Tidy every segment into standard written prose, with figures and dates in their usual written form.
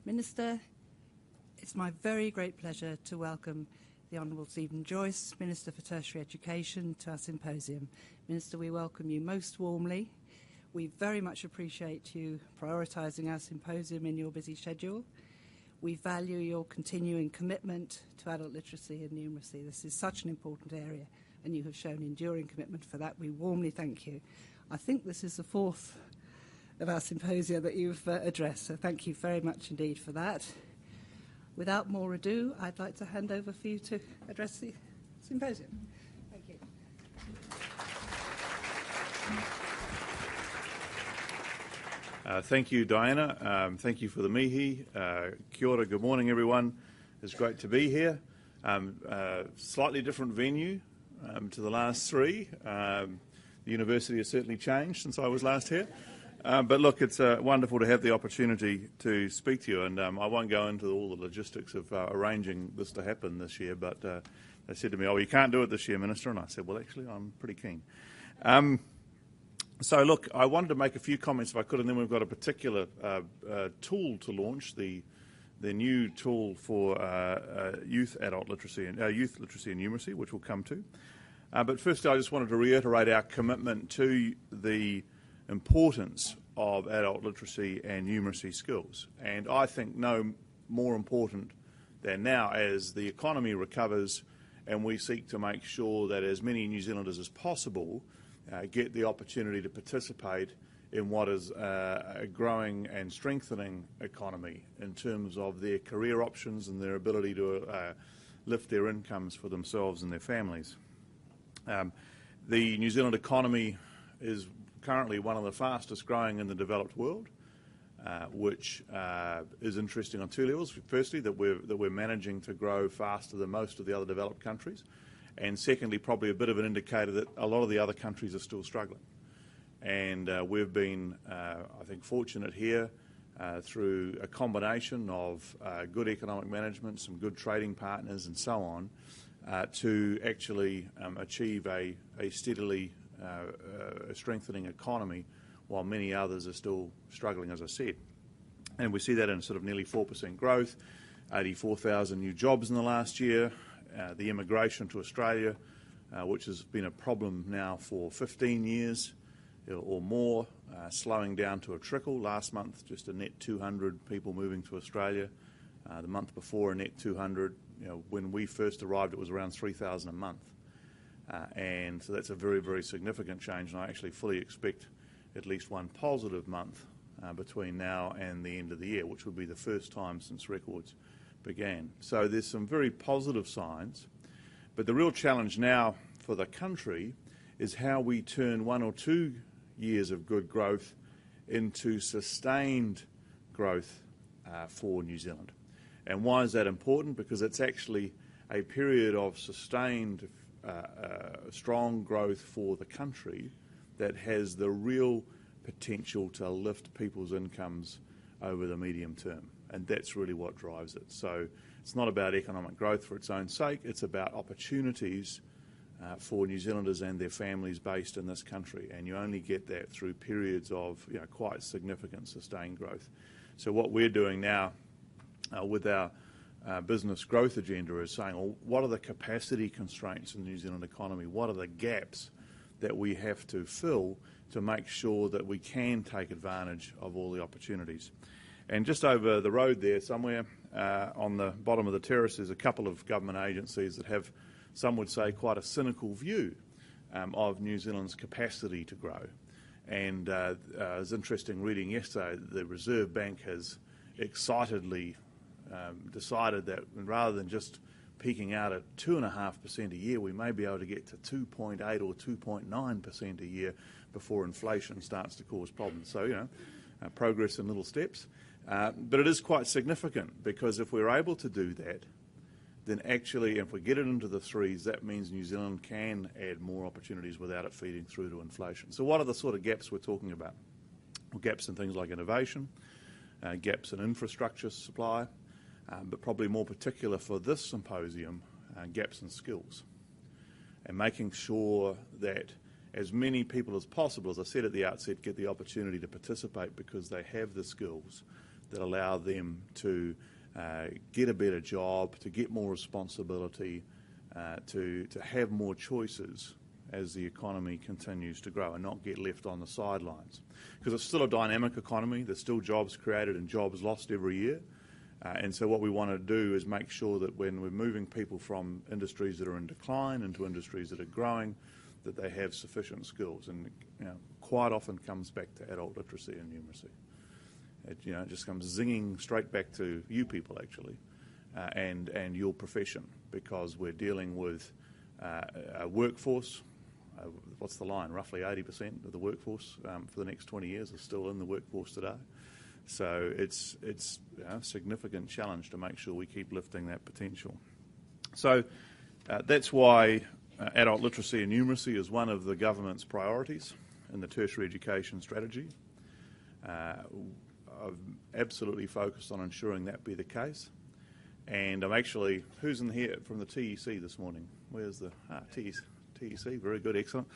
Minister, it's my very great pleasure to welcome the Honourable Stephen Joyce, Minister for Tertiary Education, to our symposium. Minister, we welcome you most warmly. We very much appreciate you prioritising our symposium in your busy schedule. We value your continuing commitment to adult literacy and numeracy. This is such an important area, and you have shown enduring commitment for that. We warmly thank you. I think this is the fourth of our symposia that you've addressed, so thank you very much indeed for that. Without more ado, I'd like to hand over for you to address the symposium. Thank you. Thank you, Diana. Thank you for the mihi. Kia ora, good morning, everyone. It's great to be here. Slightly different venue to the last three. The university has certainly changed since I was last here. But look, it's wonderful to have the opportunity to speak to you, and I won't go into all the logistics of arranging this to happen this year, but they said to me, "Oh, you can't do it this year, Minister," and I said, "Well, actually, I'm pretty keen." So look, I wanted to make a few comments if I could, and then we've got a particular tool to launch, the new tool for youth literacy and numeracy, which we'll come to. But firstly, I just wanted to reiterate our commitment to the importance of adult literacy and numeracy skills. And I think no more important than now as the economy recovers and we seek to make sure that as many New Zealanders as possible get the opportunity to participate in what is a growing and strengthening economy in terms of their career options and their ability to lift their incomes for themselves and their families. The New Zealand economy is currently one of the fastest growing in the developed world, which is interesting on two levels. Firstly, that we're managing to grow faster than most of the other developed countries, and secondly, probably a bit of an indicator that a lot of the other countries are still struggling. And we've been, I think, fortunate here through a combination of good economic management, some good trading partners and so on, to actually achieve a steadily strengthening economy while many others are still struggling, as I said. And we see that in sort of nearly 4% growth, 84,000 new jobs in the last year, the immigration to Australia, which has been a problem now for 15 years or more, slowing down to a trickle. Last month, just a net 200 people moving to Australia. The month before, a net 200. When we first arrived, it was around 3,000 a month. And so that's a very, very significant change, and I actually fully expect at least one positive month between now and the end of the year, which would be the first time since records began. So there's some very positive signs, but the real challenge now for the country is how we turn 1 or 2 years of good growth into sustained growth for New Zealand. And why is that important? Because it's actually a period of sustained strong growth for the country that has the real potential to lift people's incomes over the medium term. And that's really what drives it. So it's not about economic growth for its own sake, it's about opportunities for New Zealanders and their families based in this country. And you only get that through periods of quite significant sustained growth. So what we're doing now with our business growth agenda is saying, well, what are the capacity constraints in the New Zealand economy? What are the gaps that we have to fill to make sure that we can take advantage of all the opportunities? And just over the road there somewhere on the bottom of the terrace is a couple of government agencies that have, some would say, quite a cynical view of New Zealand's capacity to grow. And it was interesting reading yesterday that the Reserve Bank has excitedly decided that rather than just peaking out at 2.5% a year, we may be able to get to 2.8 or 2.9% a year before inflation starts to cause problems. So, progress in little steps. But it is quite significant, because if we're able to do that, then actually, if we get it into the threes, that means New Zealand can add more opportunities without it feeding through to inflation. So what are the sort of gaps we're talking about? Well, gaps in things like innovation, gaps in infrastructure supply, but probably more particular for this symposium, gaps in skills. And making sure that as many people as possible, as I said at the outset, get the opportunity to participate because they have the skills that allow them to get a better job, to get more responsibility, to have more choices as the economy continues to grow and not get left on the sidelines. Because it's still a dynamic economy, there's still jobs created and jobs lost every year. And so what we want to do is make sure that when we're moving people from industries that are in decline into industries that are growing, that they have sufficient skills. And quite often comes back to adult literacy and numeracy. It just comes zinging straight back to you people, actually, and your profession, because we're dealing with a workforce. What's the line? Roughly 80% of the workforce for the next 20 years is still in the workforce today. So it's a significant challenge to make sure we keep lifting that potential. So that's why adult literacy and numeracy is one of the government's priorities in the tertiary education strategy. I've absolutely focused on ensuring that be the case. And I'm actually, who's in here from the TEC this morning? Where's the TEC? Very good, excellent.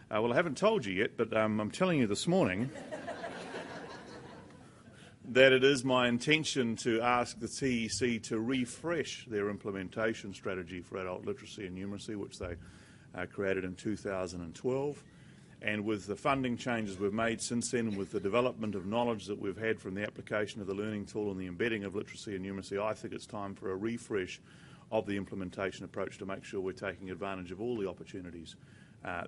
Well, I haven't told you yet, but I'm telling you this morning that it is my intention to ask the TEC to refresh their implementation strategy for adult literacy and numeracy, which they created in 2012. And with the funding changes we've made since then, with the development of knowledge that we've had from the application of the learning tool and the embedding of literacy and numeracy, I think it's time for a refresh of the implementation approach to make sure we're taking advantage of all the opportunities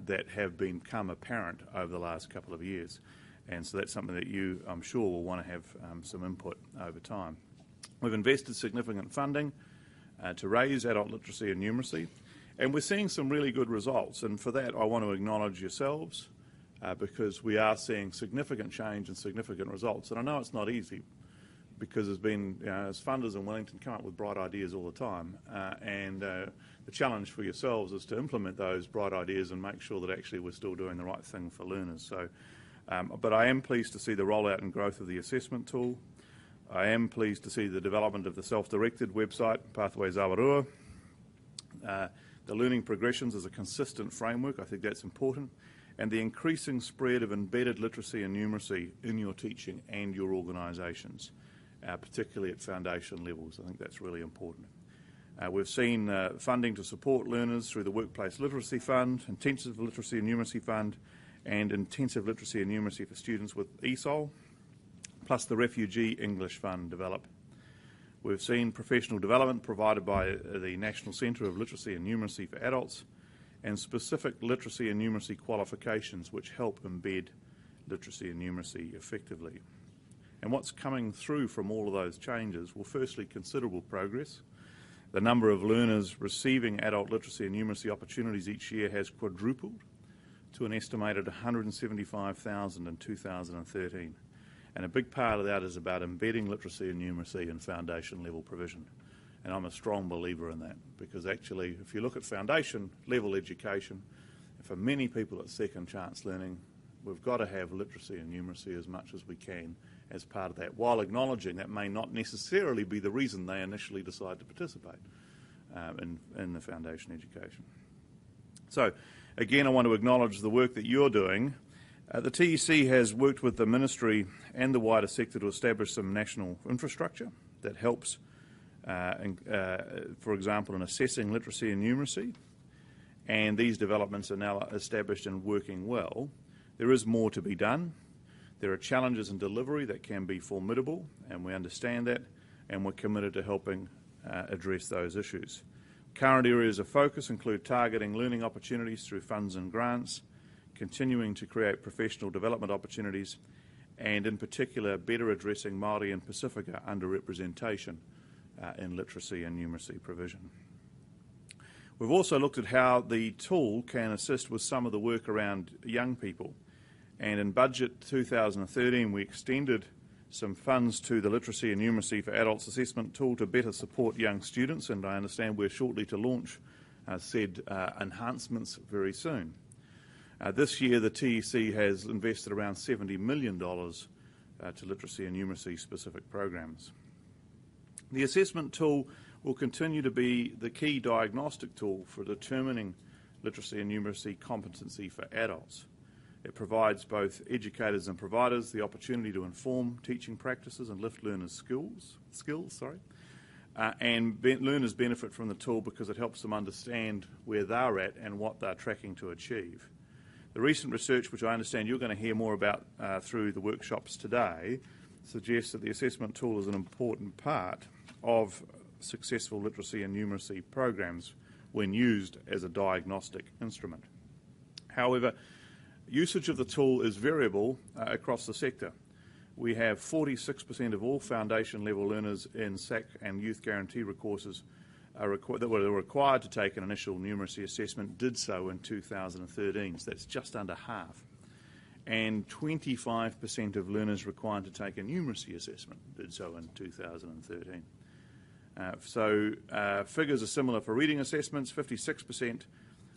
that have become apparent over the last couple of years. And so that's something that you, I'm sure, will want to have some input over time. We've invested significant funding to raise adult literacy and numeracy, and we're seeing some really good results. And for that, I want to acknowledge yourselves because we are seeing significant change and significant results. And I know it's not easy because there's been, as funders in Wellington come up with bright ideas all the time. And the challenge for yourselves is to implement those bright ideas and make sure that actually we're still doing the right thing for learners. So, but I am pleased to see the rollout and growth of the assessment tool. I am pleased to see the development of the self-directed website, Pathways Awarua. The learning progressions as a consistent framework, I think that's important, and the increasing spread of embedded literacy and numeracy in your teaching and your organisations, particularly at foundation levels. I think that's really important. We've seen funding to support learners through the Workplace Literacy Fund, Intensive Literacy and Numeracy Fund, and Intensive Literacy and Numeracy for students with ESOL, plus the Refugee English Fund develop. We've seen professional development provided by the National Centre of Literacy and Numeracy for adults, and specific literacy and numeracy qualifications which help embed literacy and numeracy effectively. And what's coming through from all of those changes? Well, firstly, considerable progress. The number of learners receiving adult literacy and numeracy opportunities each year has quadrupled to an estimated 175,000 in 2013. And a big part of that is about embedding literacy and numeracy in foundation level provision. And I'm a strong believer in that because actually if you look at foundation level education, for many people at second chance learning, we've got to have literacy and numeracy as much as we can as part of that, while acknowledging that may not necessarily be the reason they initially decide to participate in the foundation education. So again, I want to acknowledge the work that you're doing. The TEC has worked with the Ministry and the wider sector to establish some national infrastructure that helps, for example, in assessing literacy and numeracy, and these developments are now established and working well. There is more to be done. There are challenges in delivery that can be formidable, and we understand that, and we're committed to helping address those issues. Current areas of focus include targeting learning opportunities through funds and grants, continuing to create professional development opportunities, and in particular better addressing Māori and Pacifica underrepresentation in literacy and numeracy provision. We've also looked at how the tool can assist with some of the work around young people, and in Budget 2013 we extended some funds to the Literacy and Numeracy for Adults assessment tool to better support young students, and I understand we're shortly to launch said enhancements very soon. This year the TEC has invested around $70 million to literacy and numeracy specific programs. The assessment tool will continue to be the key diagnostic tool for determining literacy and numeracy competency for adults. It provides both educators and providers the opportunity to inform teaching practices and lift learners' skills. Learners benefit from the tool because it helps them understand where they're at and what they're tracking to achieve. The recent research, which I understand you're going to hear more about through the workshops today, suggests that the assessment tool is an important part of successful literacy and numeracy programs when used as a diagnostic instrument. However, usage of the tool is variable across the sector. We have 46% of all foundation level learners in SAC and Youth Guarantee courses that were required to take an initial numeracy assessment did so in 2013, so that's just under half. And 25% of learners required to take a numeracy assessment did so in 2013. Figures are similar for reading assessments. 56%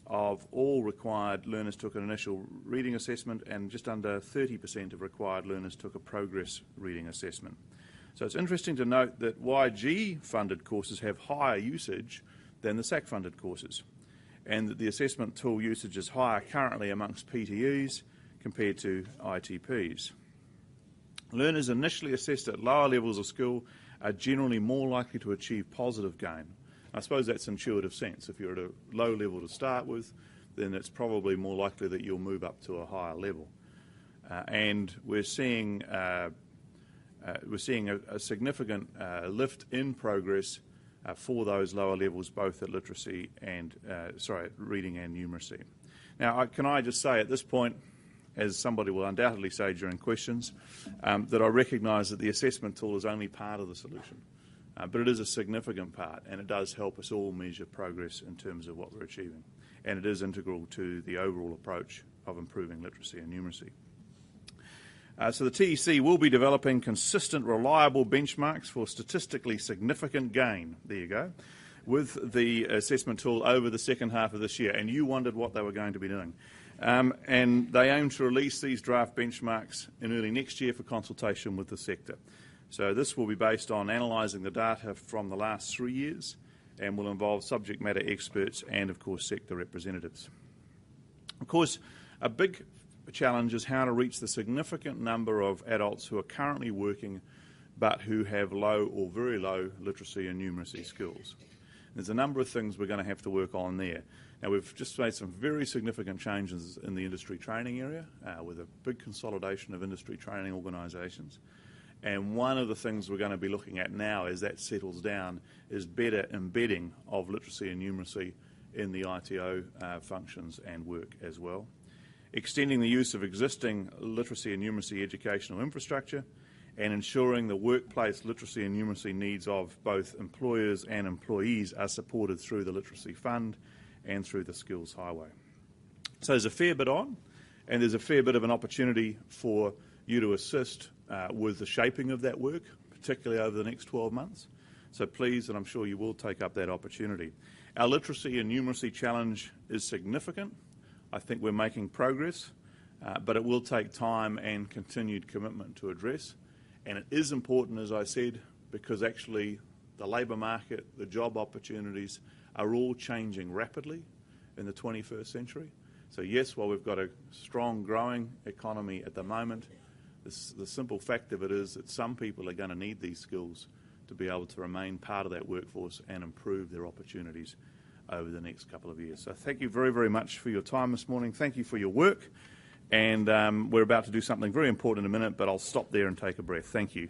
of all required learners took an initial reading assessment, and just under 30% of required learners took a progress reading assessment. So it's interesting to note that YG-funded courses have higher usage than the SAC-funded courses, and that the assessment tool usage is higher currently amongst PTEs compared to ITPs. Learners initially assessed at lower levels of skill are generally more likely to achieve positive gain. I suppose that's intuitive sense. If you're at a low level to start with, then it's probably more likely that you'll move up to a higher level. And we're seeing a significant lift in progress for those lower levels, both at literacy and reading and numeracy. Now, can I just say at this point, as somebody will undoubtedly say during questions, that I recognise that the assessment tool is only part of the solution. But it is a significant part, and it does help us all measure progress in terms of what we're achieving. And it is integral to the overall approach of improving literacy and numeracy. So the TEC will be developing consistent, reliable benchmarks for statistically significant gain, there you go, with the assessment tool over the second half of this year. And you wondered what they were going to be doing. And they aim to release these draft benchmarks in early next year for consultation with the sector. So this will be based on analysing the data from the last 3 years and will involve subject matter experts and, of course, sector representatives. Of course, a big challenge is how to reach the significant number of adults who are currently working but who have low or very low literacy and numeracy skills. There's a number of things we're going to have to work on there. Now, we've just made some very significant changes in the industry training area with a big consolidation of industry training organisations. And one of the things we're going to be looking at now as that settles down is better embedding of literacy and numeracy in the ITO functions and work as well. Extending the use of existing literacy and numeracy educational infrastructure and ensuring the workplace literacy and numeracy needs of both employers and employees are supported through the Literacy Fund and through the Skills Highway. So there's a fair bit on, and there's a fair bit of an opportunity for you to assist with the shaping of that work, particularly over the next 12 months. So please, and I'm sure you will, take up that opportunity. Our literacy and numeracy challenge is significant. I think we're making progress, but it will take time and continued commitment to address. And it is important, as I said, because actually the labour market, the job opportunities are all changing rapidly in the 21st century. So yes, while we've got a strong growing economy at the moment, the simple fact of it is that some people are going to need these skills to be able to remain part of that workforce and improve their opportunities over the next couple of years. So thank you very, very much for your time this morning. Thank you for your work. And we're about to do something very important in a minute, but I'll stop there and take a breath. Thank you.